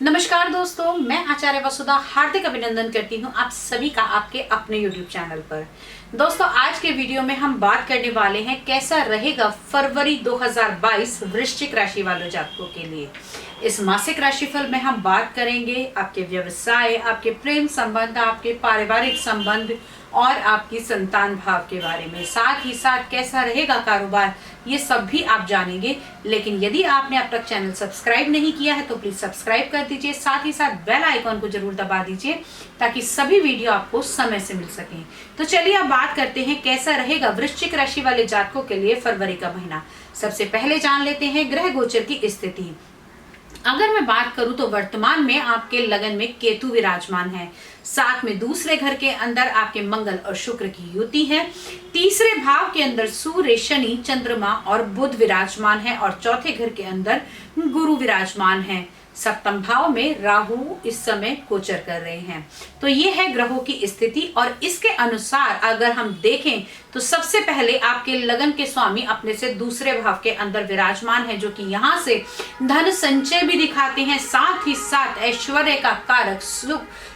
नमस्कार दोस्तों, मैं आचार्य वसुधा हार्दिक अभिनंदन करती हूं आप सभी का आपके अपने YouTube चैनल पर। दोस्तों, आज के वीडियो में हम बात करने वाले हैं कैसा रहेगा फरवरी 2022 वृश्चिक राशि वालों जातकों के लिए। इस मासिक राशिफल में हम बात करेंगे आपके व्यवसाय, आपके प्रेम संबंध, आपके पारिवारिक संबंध और आपकी संतान भाव के बारे में। साथ ही साथ कैसा रहेगा कारोबार, ये सब भी आप जानेंगे। लेकिन यदि आपने अब तक चैनल सब्सक्राइब नहीं किया है तो प्लीज सब्सक्राइब कर दीजिए, साथ ही साथ बेल आइकॉन को जरूर दबा दीजिए ताकि सभी वीडियो आपको समय से मिल सके। तो चलिए अब बात करते हैं कैसा रहेगा वृश्चिक राशि वाले जातकों के लिए फरवरी का महीना। सबसे पहले जान लेते हैं ग्रह गोचर की स्थिति। अगर मैं बात करूं तो वर्तमान में आपके लगन में केतु विराजमान है, साथ में दूसरे घर के अंदर आपके मंगल और शुक्र की युति है, तीसरे भाव के अंदर सूर्य, शनि, चंद्रमा और बुध विराजमान है और चौथे घर के अंदर गुरु विराजमान है। सप्तम भाव में राहु इस समय गोचर कर रहे हैं। तो ये है ग्रहों की स्थिति और इसके अनुसार अगर हम देखें तो सबसे पहले आपके लगन के स्वामी अपने से दूसरे भाव के अंदर विराजमान है, जो कि यहाँ से धन संचय भी दिखाते हैं। साथ ही साथ ऐश्वर्य का कारक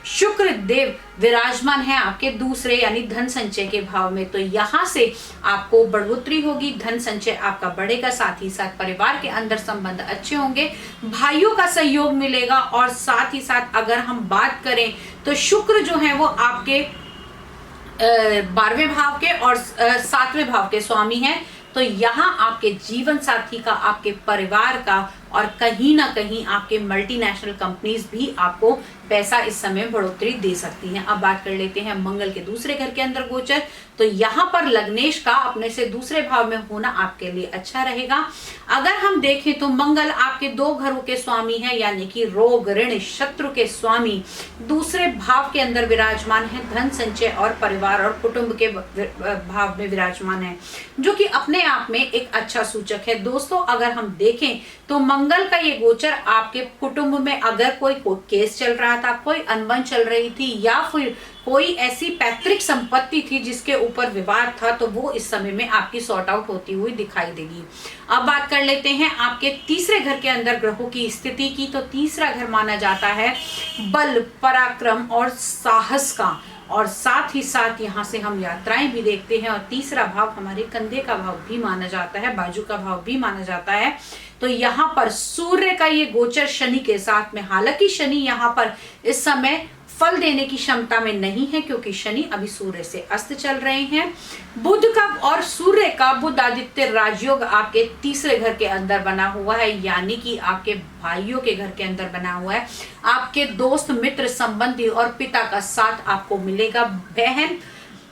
शुक्र देव विराजमान है आपके दूसरे यानी धन संचय के भाव में। तो यहाँ से आपको बढ़ोतरी होगी, धन संचय आपका बढ़ेगा, साथ ही साथ परिवार के अंदर संबंध अच्छे होंगे, भाइयों का सहयोग मिलेगा। और साथ ही साथ अगर हम बात करें तो शुक्र जो है वो आपके 12वें भाव के और 7वें भाव के स्वामी हैं। तो यहाँ आपके जीवन साथी का, आपके परिवार का और कहीं ना कहीं आपके मल्टीनेशनल कंपनीज भी आपको पैसा इस समय बढ़ोतरी दे सकती हैं। अब बात कर लेते हैं मंगल के दूसरे घर के अंदर गोचर। तो यहाँ पर लग्नेश का अपने से दूसरे भाव में होना आपके लिए अच्छा रहेगा। अगर हम देखें तो मंगल आपके दो घरों के स्वामी हैं, यानी कि रोग, ऋण, शत्रु के स्वामी दूसरे भाव के अंदर विराजमान है, धन संचय और परिवार और कुटुंब के भाव में विराजमान है, जो कि अपने आप में एक अच्छा सूचक है। दोस्तों, अगर हम देखें तो मंगल का ये गोचर आपके कुटुंब में अगर कोई केस चल रहा था, कोई अनबन चल रही थी या फिर कोई ऐसी पैतृक संपत्ति थी जिसके ऊपर विवाद था, तो वो इस समय में आपकी सॉर्ट आउट होती हुई दिखाई देगी। अब बात कर लेते हैं आपके तीसरे घर के अंदर ग्रहों की स्थिति की। तो तीसरा घर माना जाता है बल, पराक्रम और साहस का, और साथ ही साथ यहाँ से हम यात्राएं भी देखते हैं। और तीसरा भाव हमारे कंधे का भाव भी माना जाता है, बाजू का भाव भी माना जाता है। तो यहाँ पर सूर्य का ये गोचर शनि के साथ में, हालांकि शनि यहाँ पर इस समय फल देने की क्षमता में नहीं है क्योंकि शनि अभी सूर्य से अस्त चल रहे हैं। बुध का और सूर्य का बुध आदित्य राजयोग आपके तीसरे घर के अंदर बना हुआ है, यानी कि आपके भाइयों के घर के अंदर बना हुआ है। आपके दोस्त, मित्र, संबंधी और पिता का साथ आपको मिलेगा। बहन,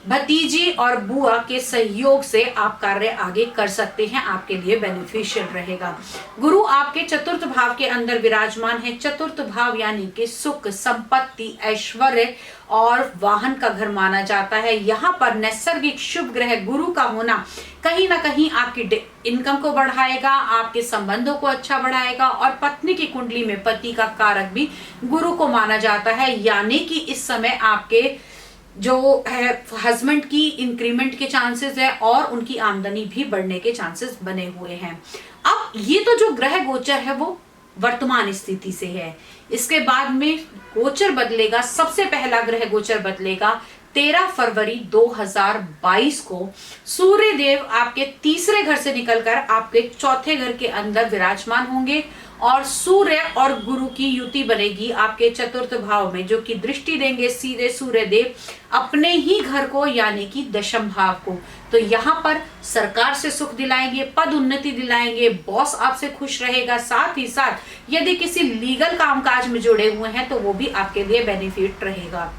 भतीजी और बुआ के सहयोग से आप कार्य आगे कर सकते हैं, आपके लिए बेनिफिशियल रहेगा। गुरु आपके चतुर्थ भाव के अंदर विराजमान है। चतुर्थ भाव यानी कि सुख, संपत्ति, ऐश्वर्य और वाहन का घर माना जाता है। यहाँ पर नैसर्गिक शुभ ग्रह गुरु का होना कहीं ना कहीं आपकी इनकम को बढ़ाएगा, आपके संबंधों को अच्छा बढ़ाएगा। और पत्नी की कुंडली में पति का कारक भी गुरु को माना जाता है, यानी कि इस समय आपके जो है हस्बैंड की इंक्रीमेंट के चांसेस है और उनकी आमदनी भी बढ़ने के चांसेस बने हुए हैं। अब ये तो जो ग्रह गोचर है वो वर्तमान स्थिति से है। इसके बाद में गोचर बदलेगा। सबसे पहला ग्रह गोचर बदलेगा 13 फरवरी 2022 को। सूर्य देव आपके तीसरे घर से निकलकर आपके चौथे घर के अंदर विराजमान होंगे और सूर्य और गुरु की युति बनेगी आपके चतुर्थ भाव में, जो कि दृष्टि देंगे सीधे सूर्य देव अपने ही घर को, यानी कि दशम भाव को। तो यहाँ पर सरकार से सुख दिलाएंगे, पद उन्नति दिलाएंगे, बॉस आपसे खुश रहेगा। साथ ही साथ यदि किसी लीगल कामकाज में जुड़े हुए हैं तो वो भी आपके लिए बेनिफिट रहेगा।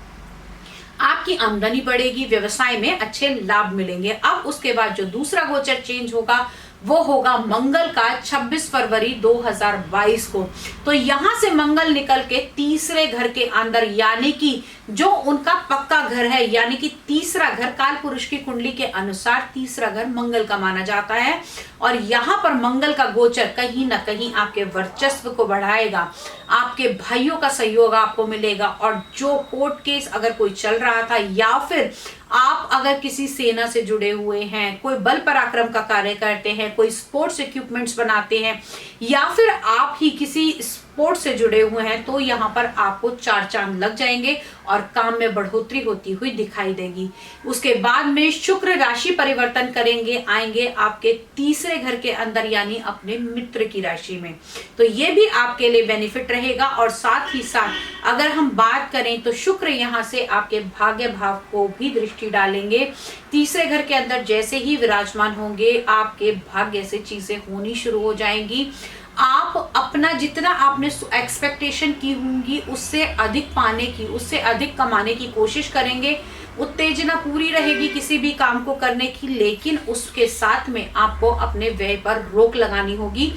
आपकी आमदनी बढ़ेगी, व्यवसाय में अच्छे लाभ मिलेंगे। अब उसके बाद जो दूसरा गोचर चेंज होगा वो होगा मंगल का 26 फरवरी 2022 को। तो यहां से मंगल निकल के तीसरे घर के अंदर, यानी कि जो उनका पक्का घर है, यानी कि तीसरा घर काल पुरुष की कुंडली के अनुसार तीसरा घर मंगल का माना जाता है। और यहाँ पर मंगल का गोचर कहीं ना कहीं आपके वर्चस्व को बढ़ाएगा, आपके भाइयों का सहयोग आपको मिलेगा। और जो कोर्ट केस अगर कोई चल रहा था या फिर आप अगर किसी सेना से जुड़े हुए हैं, कोई बल पराक्रम का कार्य करते हैं, कोई स्पोर्ट्स इक्विपमेंट्स बनाते हैं या फिर आप ही किसी स्पोर्ट्स से जुड़े हुए हैं तो यहाँ पर आपको 4 चांद लग जाएंगे और काम में बढ़ोतरी होती हुई दिखाई देगी। उसके बाद में शुक्र राशि परिवर्तन करेंगे, आएंगे आपके तीसरे घर के अंदर यानी अपने मित्र की राशि में, तो ये भी आपके लिए बेनिफिट रहेगा। और साथ ही साथ अगर हम बात करें तो शुक्र यहाँ से आपके भाग्य भाव को भी दृष्टि डालेंगे। तीसरे घर के अंदर जैसे ही विराजमान होंगे आपके भाग्य से चीजें होनी शुरू हो जाएंगी। आप अपना जितना आपने एक्सपेक्टेशन की होंगी उससे अधिक पाने की, उससे अधिक कमाने की कोशिश करेंगे। उत्तेजना पूरी रहेगी किसी भी काम को करने की, लेकिन उसके साथ में आपको अपने व्यय पर रोक लगानी होगी,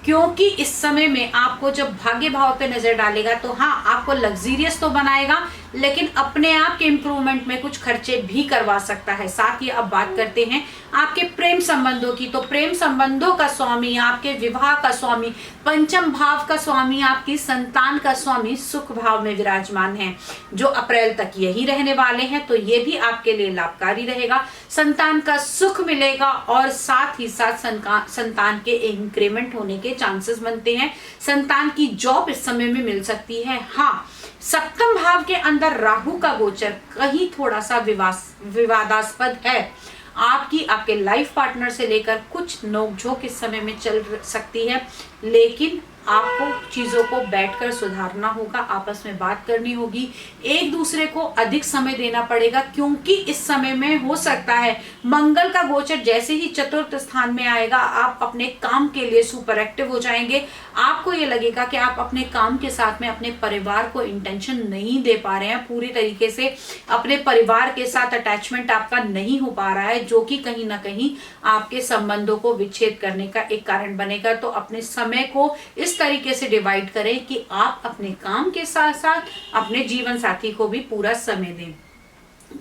क्योंकि इस समय में आपको जब भाग्य भाव पे नजर डालेगा तो हाँ आपको लग्जीरियस तो बनाएगा, लेकिन अपने आप के इंप्रूवमेंट में कुछ खर्चे भी करवा सकता है। साथ ही अब बात करते हैं आपके प्रेम संबंधों की, तो प्रेम संबंधों का स्वामी, आपके विवाह का स्वामी, पंचम भाव का स्वामी, आपकी संतान का स्वामी सुख भाव में विराजमान है, जो अप्रैल तक यही रहने वाले हैं, तो ये भी आपके लिए लाभकारी रहेगा। संतान का सुख मिलेगा और साथ ही साथ संतान के इंक्रीमेंट होने के चांसेस बनते हैं। संतान की जॉब इस समय में मिल सकती है। हाँ, सप्तम भाव के अंदर राहु का गोचर कहीं थोड़ा सा विवादास्पद है। आपके लाइफ पार्टनर से लेकर कुछ नोकझोंक इस समय में चल सकती है, लेकिन आपको चीजों को बैठकर सुधारना होगा, आपस में बात करनी होगी, एक दूसरे को अधिक समय देना पड़ेगा, क्योंकि इस समय में हो सकता है मंगल का गोचर जैसे ही चतुर्थ स्थान में आएगा आप अपने काम के लिए सुपर एक्टिव हो जाएंगे। आपको ये लगेगा कि आप अपने काम के साथ में अपने परिवार को इंटेंशन नहीं दे पा रहे हैं, पूरी तरीके से अपने परिवार के साथ अटैचमेंट आपका नहीं हो पा रहा है, जो कि कहीं ना कहीं आपके संबंधों को विच्छेद करने का एक कारण बनेगा। तो अपने समय को इस तरीके से डिवाइड करें कि आप अपने काम के साथ साथ अपने जीवन साथी को भी पूरा समय दें।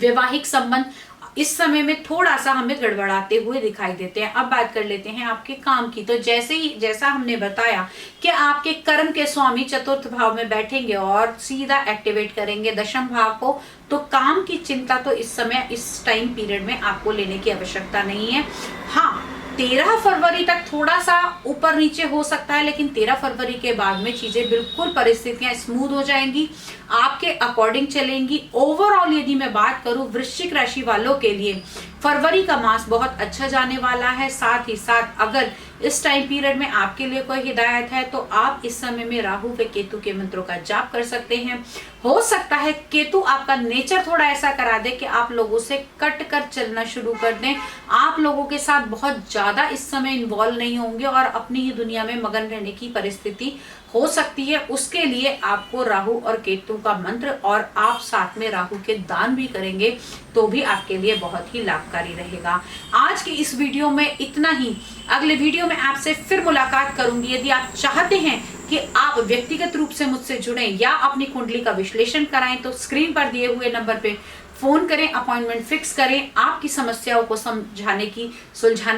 वैवाहिक संबंध इस समय में थोड़ा सा हमें गड़बड़ाते हुए दिखाई देते हैं। अब बात कर लेते हैं आपके काम की, तो जैसा हमने बताया कि आपके कर्म के स्वामी चतुर्थ भाव में बैठेंगे और सीधा एक्टिवेट करेंगे दशम भाव को, तो काम की चिंता तो इस समय इस टाइम पीरियड में आपको लेने की आवश्यकता नहीं है। हाँ, 13 फरवरी तक थोड़ा सा ऊपर नीचे हो सकता है, लेकिन 13 फरवरी के बाद में चीजें बिल्कुल परिस्थितियां स्मूथ हो जाएंगी, आपके अकॉर्डिंग चलेंगी। ओवरऑल यदि मैं बात करूं वृश्चिक राशि वालों के लिए फरवरी का मास बहुत अच्छा जाने वाला है। साथ ही साथ अगर इस टाइम पीरियड में आपके लिए कोई हिदायत है तो आप इस समय में राहु व केतु के मंत्रों का जाप कर सकते हैं। हो सकता है केतु आपका नेचर थोड़ा ऐसा करा दे कि आप लोगों से कट कर चलना शुरू कर दें, आप लोगों के साथ बहुत ज्यादा इस समय इन्वॉल्व नहीं होंगे और अपनी ही दुनिया में मगन रहने की परिस्थिति हो सकती है। उसके लिए आपको राहु और केतु का मंत्र और आप साथ में राहु के दान भी करेंगे तो भी आपके लिए बहुत ही लाभकारी रहेगा। आज की इस वीडियो में इतना ही। अगले वीडियो में आपसे फिर मुलाकात करूंगी। यदि आप चाहते हैं कि आप व्यक्तिगत रूप से मुझसे जुड़ें या अपनी कुंडली का विश्लेषण कराएं तो स्क्रीन पर दिए हुए नंबर पे फोन करें, अपॉइंटमेंट फिक्स करें। आपकी समस्याओं को सुलझाने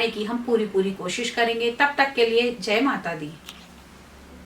की हम पूरी कोशिश करेंगे। तब तक के लिए जय माता दी।